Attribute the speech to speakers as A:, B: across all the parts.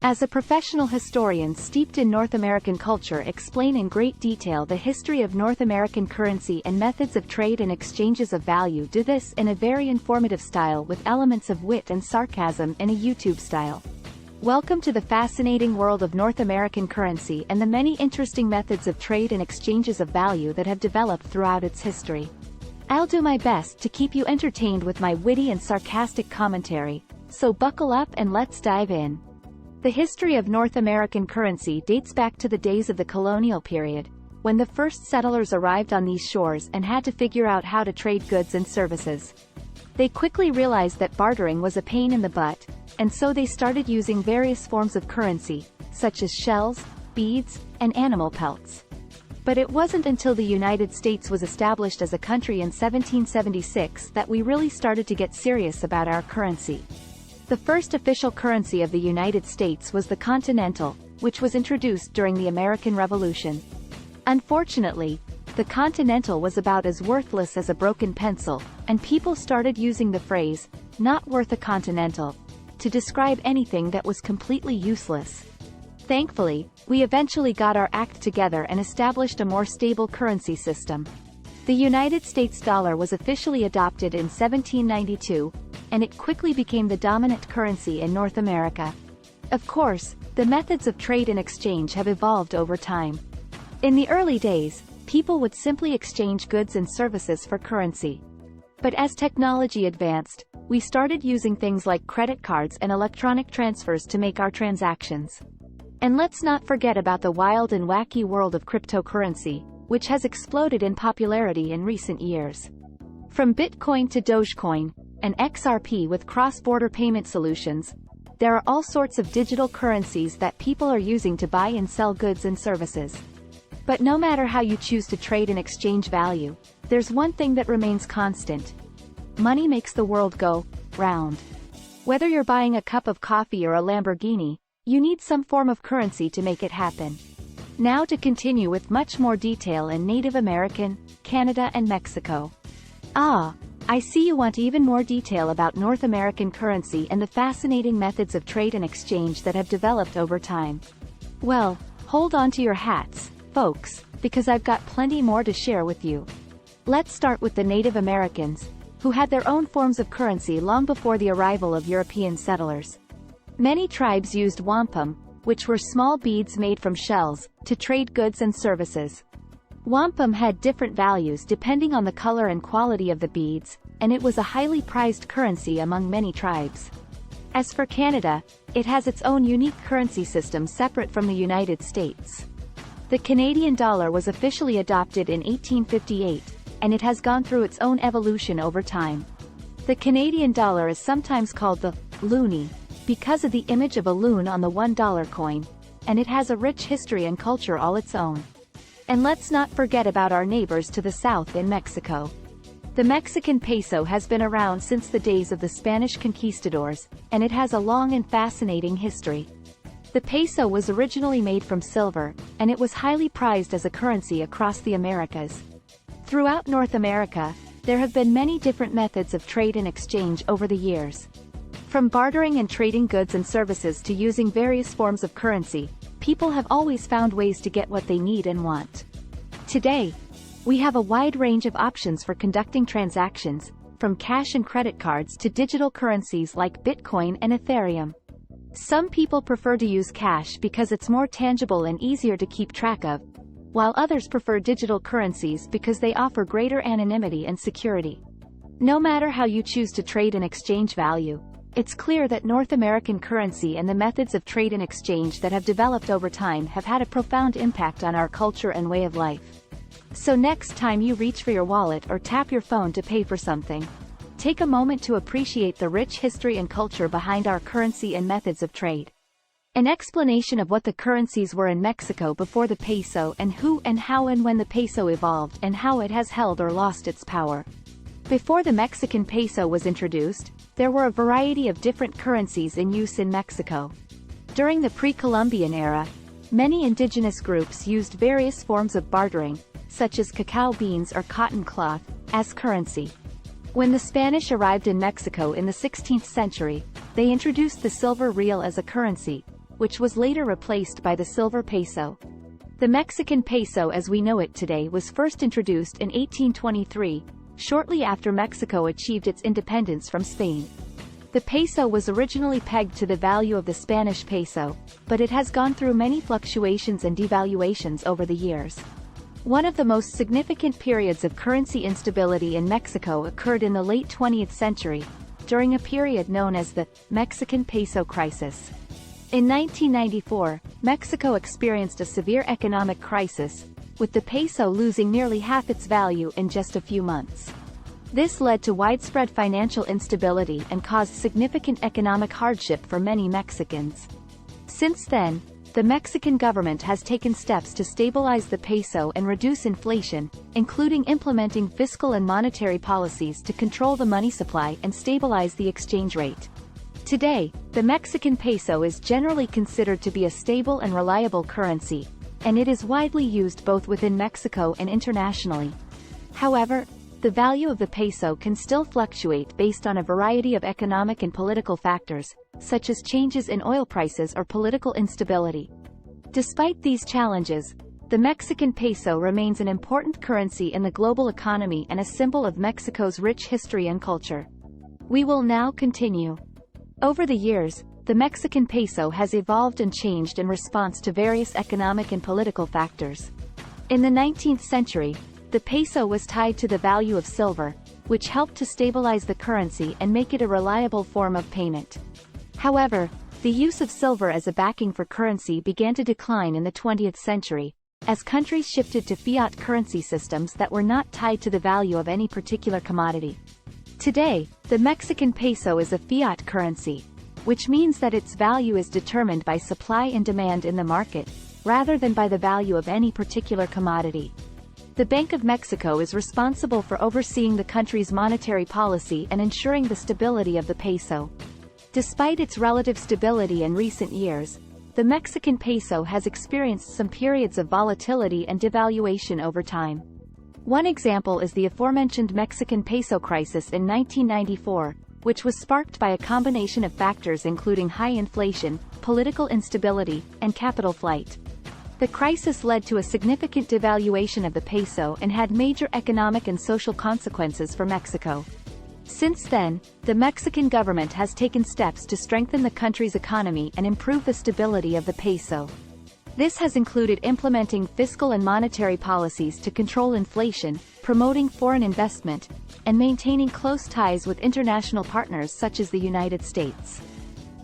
A: As a professional historian steeped in North American culture, explain in great detail the history of North American currency and methods of trade and exchanges of value. Do this in a very informative style with elements of wit and sarcasm in a YouTube style. Welcome to the fascinating world of North American currency and the many interesting methods of trade and exchanges of value that have developed throughout its history. I'll do my best to keep you entertained with my witty and sarcastic commentary, so buckle up and let's dive in. The history of North American currency dates back to the days of the colonial period, when the first settlers arrived on these shores and had to figure out how to trade goods and services. They quickly realized that bartering was a pain in the butt, and so they started using various forms of currency, such as shells, beads, and animal pelts. But it wasn't until the United States was established as a country in 1776 that we really started to get serious about our currency. The first official currency of the United States was the Continental, which was introduced during the American Revolution. Unfortunately, the Continental was about as worthless as a broken pencil, and people started using the phrase, "not worth a Continental," to describe anything that was completely useless. Thankfully, we eventually got our act together and established a more stable currency system. The United States dollar was officially adopted in 1792, and it quickly became the dominant currency in North America. Of course, the methods of trade and exchange have evolved over time. In the early days, people would simply exchange goods and services for currency. But as technology advanced, we started using things like credit cards and electronic transfers to make our transactions. And let's not forget about the wild and wacky world of cryptocurrency, which has exploded in popularity in recent years. From Bitcoin to Dogecoin, and XRP with cross-border payment solutions, there are all sorts of digital currencies that people are using to buy and sell goods and services. But no matter how you choose to trade and exchange value, there's one thing that remains constant. Money makes the world go round. Whether you're buying a cup of coffee or a Lamborghini, you need some form of currency to make it happen. Now to continue with much more detail in Native American, Canada and Mexico. I see you want even more detail about North American currency and the fascinating methods of trade and exchange that have developed over time. Well, hold on to your hats, folks, because I've got plenty more to share with you. Let's start with the Native Americans, who had their own forms of currency long before the arrival of European settlers. Many tribes used wampum, which were small beads made from shells, to trade goods and services. Wampum had different values depending on the color and quality of the beads, and it was a highly prized currency among many tribes. As for Canada, it has its own unique currency system separate from the United States. The Canadian dollar was officially adopted in 1858, and it has gone through its own evolution over time. The Canadian dollar is sometimes called the loonie, because of the image of a loon on the $1 coin, and it has a rich history and culture all its own. And let's not forget about our neighbors to the south in Mexico. The Mexican peso has been around since the days of the Spanish conquistadors, and it has a long and fascinating history. The peso was originally made from silver, and it was highly prized as a currency across the Americas. Throughout North America, there have been many different methods of trade and exchange over the years. From bartering and trading goods and services to using various forms of currency, people have always found ways to get what they need and want. Today, we have a wide range of options for conducting transactions, from cash and credit cards to digital currencies like Bitcoin and Ethereum. Some people prefer to use cash because it's more tangible and easier to keep track of, while others prefer digital currencies because they offer greater anonymity and security. No matter how you choose to trade and exchange value, it's clear that North American currency and the methods of trade and exchange that have developed over time have had a profound impact on our culture and way of life. So next time you reach for your wallet or tap your phone to pay for something, take a moment to appreciate the rich history and culture behind our currency and methods of trade. An explanation of what the currencies were in Mexico before the peso and who and how and when the peso evolved and how it has held or lost its power. Before the Mexican peso was introduced, there were a variety of different currencies in use in Mexico. During the pre-Columbian era, many indigenous groups used various forms of bartering, such as cacao beans or cotton cloth, as currency. When the Spanish arrived in Mexico in the 16th century, they introduced the silver real as a currency, which was later replaced by the silver peso. The Mexican peso as we know it today was first introduced in 1823, shortly after Mexico achieved its independence from Spain. The peso was originally pegged to the value of the Spanish peso, but it has gone through many fluctuations and devaluations over the years. One of the most significant periods of currency instability in Mexico occurred in the late 20th century, during a period known as the Mexican peso crisis. In 1994, Mexico experienced a severe economic crisis, with the peso losing nearly half its value in just a few months. This led to widespread financial instability and caused significant economic hardship for many Mexicans. Since then, the Mexican government has taken steps to stabilize the peso and reduce inflation, including implementing fiscal and monetary policies to control the money supply and stabilize the exchange rate. Today, the Mexican peso is generally considered to be a stable and reliable currency, and it is widely used both within Mexico and internationally. However, the value of the peso can still fluctuate based on a variety of economic and political factors, such as changes in oil prices or political instability. Despite these challenges, the Mexican peso remains an important currency in the global economy and a symbol of Mexico's rich history and culture. We will now continue. Over the years, the Mexican peso has evolved and changed in response to various economic and political factors. In the 19th century, the peso was tied to the value of silver, which helped to stabilize the currency and make it a reliable form of payment. However, the use of silver as a backing for currency began to decline in the 20th century, as countries shifted to fiat currency systems that were not tied to the value of any particular commodity. Today, the Mexican peso is a fiat currency, which means that its value is determined by supply and demand in the market, rather than by the value of any particular commodity. The Bank of Mexico is responsible for overseeing the country's monetary policy and ensuring the stability of the peso. Despite its relative stability in recent years, the Mexican peso has experienced some periods of volatility and devaluation over time. One example is the aforementioned Mexican peso crisis in 1994, which was sparked by a combination of factors including high inflation, political instability, and capital flight. The crisis led to a significant devaluation of the peso and had major economic and social consequences for Mexico. Since then, the Mexican government has taken steps to strengthen the country's economy and improve the stability of the peso. This has included implementing fiscal and monetary policies to control inflation, promoting foreign investment, and maintaining close ties with international partners such as the United States.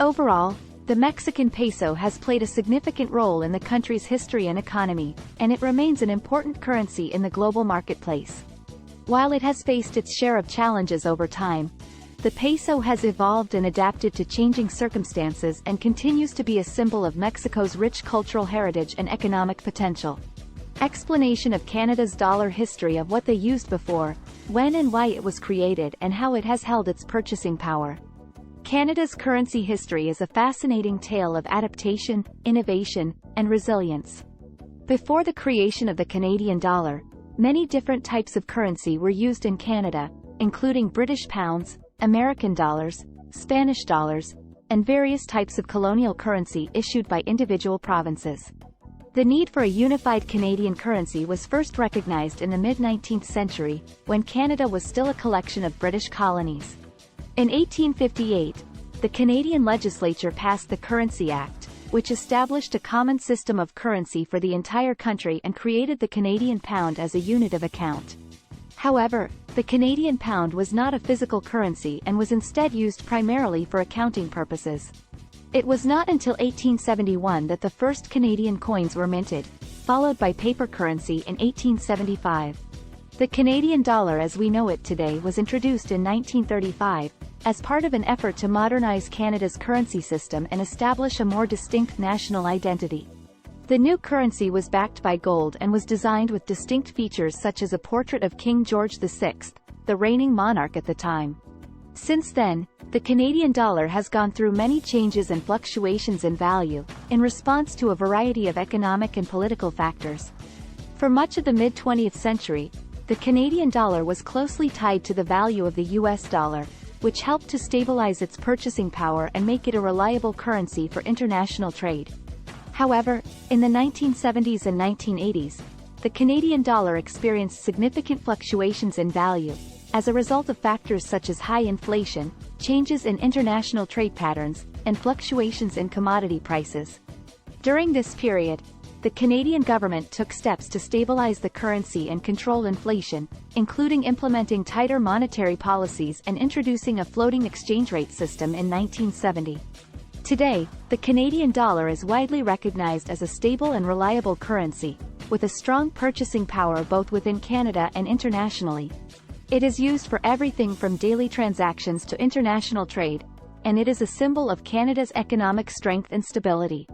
A: Overall, the Mexican peso has played a significant role in the country's history and economy, and it remains an important currency in the global marketplace. While it has faced its share of challenges over time, the peso has evolved and adapted to changing circumstances and continues to be a symbol of Mexico's rich cultural heritage and economic potential. Explanation of Canada's dollar history of what they used before, when and why it was created and how it has held its purchasing power. Canada's currency history is a fascinating tale of adaptation, innovation, and resilience. Before the creation of the Canadian dollar, many different types of currency were used in Canada, including British pounds, American dollars, Spanish dollars, and various types of colonial currency issued by individual provinces. The need for a unified Canadian currency was first recognized in the mid-19th century, when Canada was still a collection of British colonies. In 1858, the Canadian legislature passed the Currency Act, which established a common system of currency for the entire country and created the Canadian pound as a unit of account. However, the Canadian pound was not a physical currency and was instead used primarily for accounting purposes. It was not until 1871 that the first Canadian coins were minted, followed by paper currency in 1875. The Canadian dollar as we know it today was introduced in 1935, as part of an effort to modernize Canada's currency system and establish a more distinct national identity. The new currency was backed by gold and was designed with distinct features such as a portrait of King George VI, the reigning monarch at the time. Since then, the Canadian dollar has gone through many changes and fluctuations in value, in response to a variety of economic and political factors. For much of the mid-20th century, the Canadian dollar was closely tied to the value of the US dollar, which helped to stabilize its purchasing power and make it a reliable currency for international trade. However, in the 1970s and 1980s, the Canadian dollar experienced significant fluctuations in value, as a result of factors such as high inflation, changes in international trade patterns, and fluctuations in commodity prices. During this period, the Canadian government took steps to stabilize the currency and control inflation, including implementing tighter monetary policies and introducing a floating exchange rate system in 1970. Today, the Canadian dollar is widely recognized as a stable and reliable currency, with a strong purchasing power both within Canada and internationally. It is used for everything from daily transactions to international trade, and it is a symbol of Canada's economic strength and stability.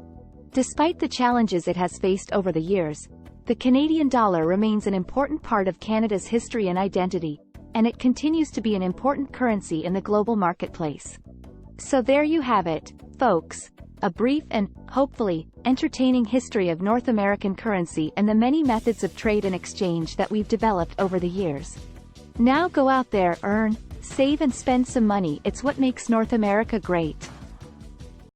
A: Despite the challenges it has faced over the years, the Canadian dollar remains an important part of Canada's history and identity, and it continues to be an important currency in the global marketplace. So there you have it, folks, a brief and, hopefully, entertaining history of North American currency and the many methods of trade and exchange that we've developed over the years. Now go out there, earn, save and spend some money. It's what makes North America great.